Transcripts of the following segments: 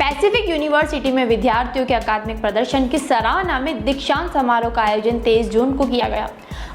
Pacific university में विद्यार्थियों के अकादमिक प्रदर्शन की सराहना में दीक्षांत समारोह का आयोजन 23 जून को किया गया।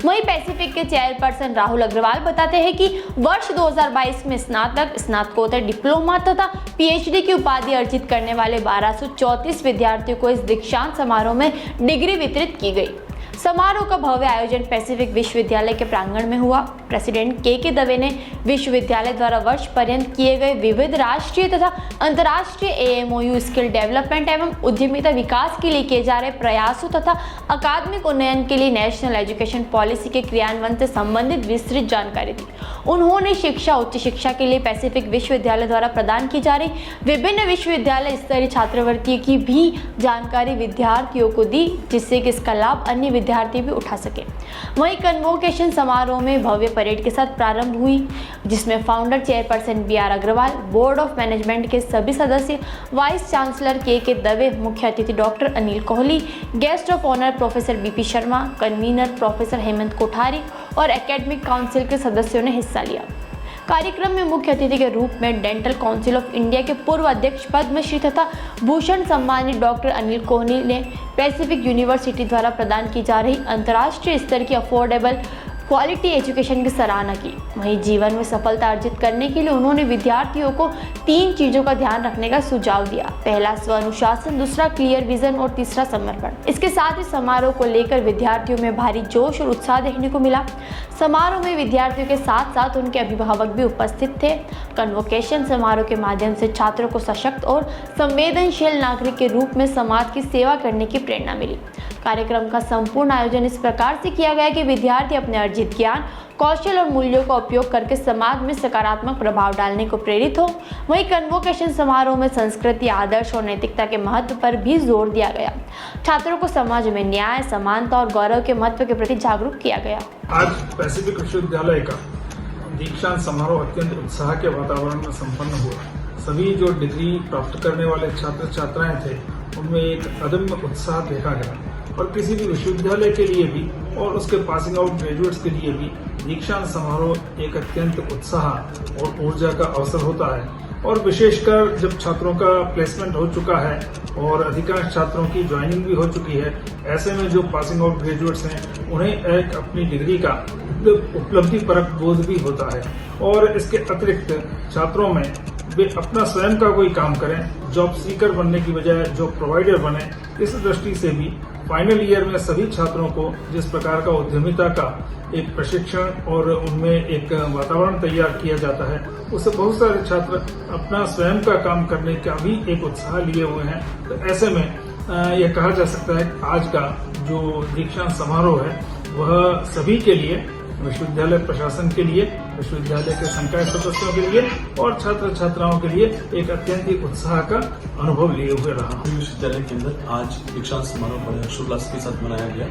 वहीं पैसिफिक के चेयरपर्सन राहुल अग्रवाल बताते हैं कि वर्ष 2022 में स्नातक, स्नातकोत्तर, डिप्लोमा तथा पीएचडी की उपाधि अर्जित करने वाले 1234 विद्यार्थियों को इस दीक्षांत समारोह में डिग्री वितरित की गई। समारोह का भव्य आयोजन पैसिफिक विश्वविद्यालय के प्रांगण में हुआ। प्रेसिडेंट के दवे ने विश्वविद्यालय द्वारा वर्ष पर्यंत किए गए विविध राष्ट्रीय तथा अंतर्राष्ट्रीय एएमओयू, स्किल डेवलपमेंट एवं उद्यमिता विकास के लिए किए जा रहे प्रयासों तथा अकादमिक उन्नयन के लिए नेशनल एजुकेशन पॉलिसी के क्रियान्वयन से संबंधित विस्तृत जानकारी दी। उन्होंने शिक्षा, उच्च शिक्षा के लिए पैसिफिक विश्वविद्यालय द्वारा प्रदान की जा रही विभिन्न विश्वविद्यालय स्तरीय छात्रवृत्ति की भी जानकारी विद्यार्थियों को दी, जिससे कि इसका लाभ अन्य विद्यार्थी भी उठा सके। वहीं कन्वोकेशन समारोह में भव्य परेड के साथ प्रारंभ हुई, जिसमें founder chairperson BR Agrawal, board of management के सभी सदस्य, वाइस चांसलर के दवे, मुख्य अतिथि doctor Anil Kohli, guest of honour professor BP Sharma, convener professor Hemant Kothari और एकेडमिक काउंसिल के सदस्यों ने हिस्सा लिया। कार्यक्रम में मुख्य अतिथि के रूप में डेंटल काउंसिल ऑफ इंडिया के पूर्व अध्यक्ष पद्मश्री तथा भूषण सम्मानित डॉक्टर अनिल कोहली ने पैसिफिक यूनिवर्सिटी द्वारा प्रदान की जा रही अंतर्राष्ट्रीय स्तर की अफोर्डेबल क्वालिटी एजुकेशन की सराहना की। वहीं जीवन में सफलता अर्जित करने के लिए उन्होंने विद्यार्थियों को 3 चीजों का ध्यान रखने का सुझाव दिया। पहला स्वानुशासन, दूसरा क्लियर विजन और तीसरा समर्पण। इसके साथ ही समारोह को लेकर विद्यार्थियों में भारी जोश और उत्साह देखने को मिला। समारोह में विद्यार्थियों के साथ साथ उनके अभिभावक भी उपस्थित थे। कन्वोकेशन समारोह के माध्यम से छात्रों को सशक्त और संवेदनशील नागरिक के रूप में समाज की सेवा करने की प्रेरणा मिली। कार्यक्रम का संपूर्ण आयोजन इस प्रकार से किया गया कि विद्यार्थी अपने अर्जित ज्ञान, कौशल और मूल्यों का उपयोग करके समाज में सकारात्मक प्रभाव डालने को प्रेरित हो। वहीं कन्वोकेशन समारोह में संस्कृति, आदर्श और नैतिकता के महत्व पर भी जोर दिया गया। छात्रों को समाज में न्याय, समानता और गौरव के महत्व के प्रति जागरूक किया गया। आज पैसिफिक विश्वविद्यालय का दीक्षांत समारोह अत्यंत उत्साह के वातावरण में संपन्न हुआ। सभी जो डिग्री प्राप्त करने वाले छात्र छात्राएं थे, उनमें एक अदम्य उत्साह देखा गया और किसी भी विश्वविद्यालय के लिए भी और उसके पासिंग आउट ग्रेजुएट्स के लिए भी दीक्षांत समारोह एक अत्यंत उत्साह और ऊर्जा का अवसर होता है। और विशेषकर जब छात्रों का प्लेसमेंट हो चुका है और अधिकांश छात्रों की ज्वाइनिंग भी हो चुकी है, ऐसे में जो पासिंग आउट ग्रेजुएट्स हैं उन्हें एक अपनी डिग्री का उपलब्धि परक बोध भी होता है। और इसके अतिरिक्त छात्रों में वे अपना स्वयं का कोई काम करें, जॉब सीकर बनने की बजाय जॉब प्रोवाइडर बने, इस दृष्टि से भी फाइनल ईयर में सभी छात्रों को जिस प्रकार का उद्यमिता का एक प्रशिक्षण और उनमें एक वातावरण तैयार किया जाता है, उससे बहुत सारे छात्र अपना स्वयं का काम करने का भी एक उत्साह लिए हुए हैं। तो ऐसे में यह कहा जा सकता है कि आज का जो दीक्षांत समारोह है वह सभी के लिए, विश्वविद्यालय प्रशासन के लिए, विश्वविद्यालय के संकाय सदस्यों के लिए और छात्र छात्राओं के लिए एक अत्यंत ही उत्साह का अनुभव लिए हुए रहा। विश्वविद्यालय के अंदर आज दीक्षांत समारोह बड़े हर्षोल्लास के साथ मनाया गया,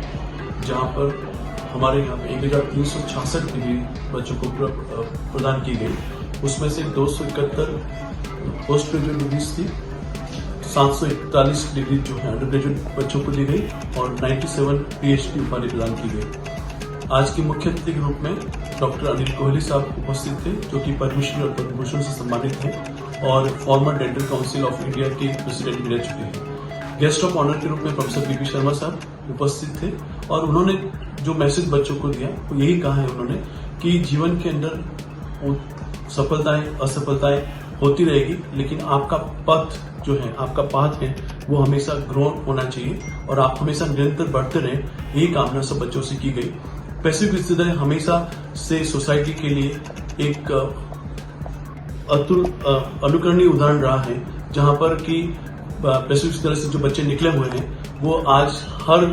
जहां पर हमारे यहाँ पे 1366 डिग्री बच्चों को प्रदान की गई। उसमें से 271 पोस्ट ग्रेजुएट डिग्रीज थी, 741 डिग्री जो है अंडर ग्रेजुएट बच्चों को दी गई और 97 पीएचडी उपाधि प्रदान की गई। आज के मुख्य अतिथि के रूप में डॉक्टर अनिल कोहली साहब उपस्थित थे, जो कि पद्मश्री और पद्मभूषण से सम्मानित थे और farmer dental council of India के प्रेसिडेंट भी रह चुके हैं। गेस्ट ऑफ ऑनर के रूप में प्रोफेसर बीपी शर्मा साहब उपस्थित थे और उन्होंने जो मैसेज बच्चों को दिया वो यही कहा है उन्होंने कि जीवन के अंदर सफलताएं, असफलताएं होती रहेगी, लेकिन आपका पथ जो है, आपका पाथ है, वो हमेशा ग्रो होना चाहिए और आप हमेशा निरंतर बढ़ते रहे। यही कामना सब बच्चों से की गई। पैसिफिक विश्वविद्यालय हमेशा से सोसाइटी के लिए एक अतुल अनुकरणीय उदाहरण रहा है, जहां पर कि पैसिफिक विश्वविद्यालय से जो बच्चे निकले हुए हैं वो आज हर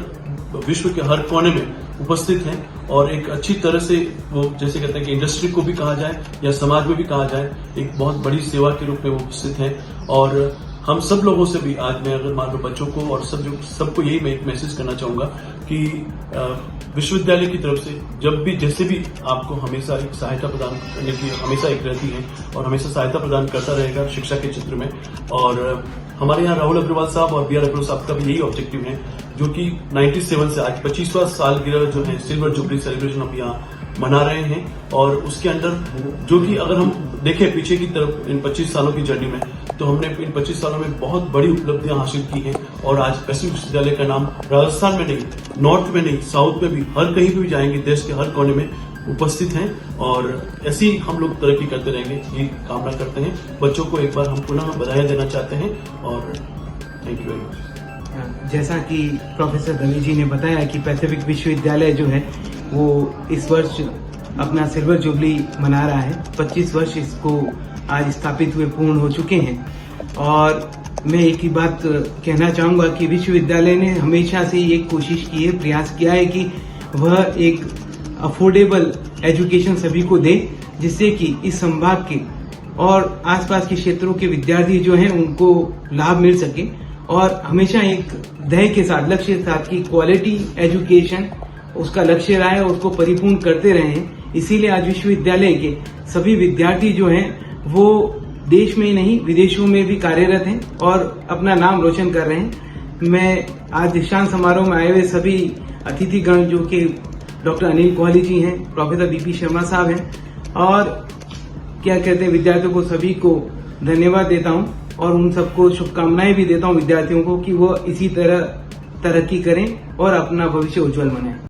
विश्व के हर कोने में उपस्थित हैं और एक अच्छी तरह से वो, जैसे कहते हैं कि इंडस्ट्री को भी कहा जाए या समाज में भी कहा जाए, एक बहुत बड़ी सेवा के रूप में वो उपस्थित हैं। और हम सब लोगों से भी आज मैं अगर मान लो बच्चों को और सबको यही मैं एक मैसेज करना चाहूंगा कि विश्वविद्यालय की तरफ से जब भी जैसे भी आपको हमेशा एक सहायता प्रदान करने की हमेशा एक रहती है और हमेशा सहायता प्रदान करता रहेगा शिक्षा के क्षेत्र में। और हमारे यहाँ राहुल अग्रवाल साहब और बीआर अग्रवाल साहब का भी यही ऑब्जेक्टिव है, जो कि 97 से आज 25वां सालगिरह जो है सिल्वर जुबली सेलिब्रेशन हम यहाँ मना रहे हैं। और उसके अंदर जो कि अगर हम देखें पीछे की तरफ इन 25 सालों की जर्नी में, तो हमने इन 25 सालों में बहुत बड़ी उपलब्धियां हासिल की हैं और आज पैसिफिक विश्वविद्यालय का नाम राजस्थान में नहीं, नॉर्थ में नहीं, साउथ में भी, हर कहीं भी जाएंगे, देश के हर कोने में उपस्थित हैं और ऐसे ही हम लोग तरक्की करते रहेंगे, ये कामना करते हैं। बच्चों को एक बार हम पुनः बधाई देना चाहते हैं और थैंक यू वेरी मच। जैसा कि प्रोफेसर दवे जी ने बताया कि पैसिफिक विश्वविद्यालय जो है वो इस वर्ष अपना सिल्वर जुबली मना रहा है। 25 वर्ष इसको आज स्थापित हुए पूर्ण हो चुके हैं और मैं एक ही बात कहना चाहूंगा कि विश्वविद्यालय ने हमेशा से एक कोशिश की है, प्रयास किया है कि वह एक अफोर्डेबल एजुकेशन सभी को दे, जिससे कि इस संभाग के और आसपास के क्षेत्रों के विद्यार्थी जो हैं उनको लाभ मिल सके और हमेशा एक ध्येय के साथ, लक्ष्य के साथ कि क्वालिटी एजुकेशन उसका लक्ष्य रहा है, उसको परिपूर्ण करते रहे हैं। इसीलिए आज विश्वविद्यालय के सभी विद्यार्थी जो हैं वो देश में ही नहीं विदेशों में भी कार्यरत हैं और अपना नाम रोशन कर रहे हैं। मैं आज दीक्षांत समारोह में आए हुए सभी अतिथिगण जो कि डॉक्टर अनिल कोहली जी हैं, प्रोफेसर बीपी शर्मा साहब हैं और क्या कहते हैं विद्यार्थियों को सभी को धन्यवाद देता हूं और उन सबको शुभकामनाएं भी देता हूं विद्यार्थियों को कि वो इसी तरह तरक्की करें और अपना भविष्य उज्जवल बनाएं।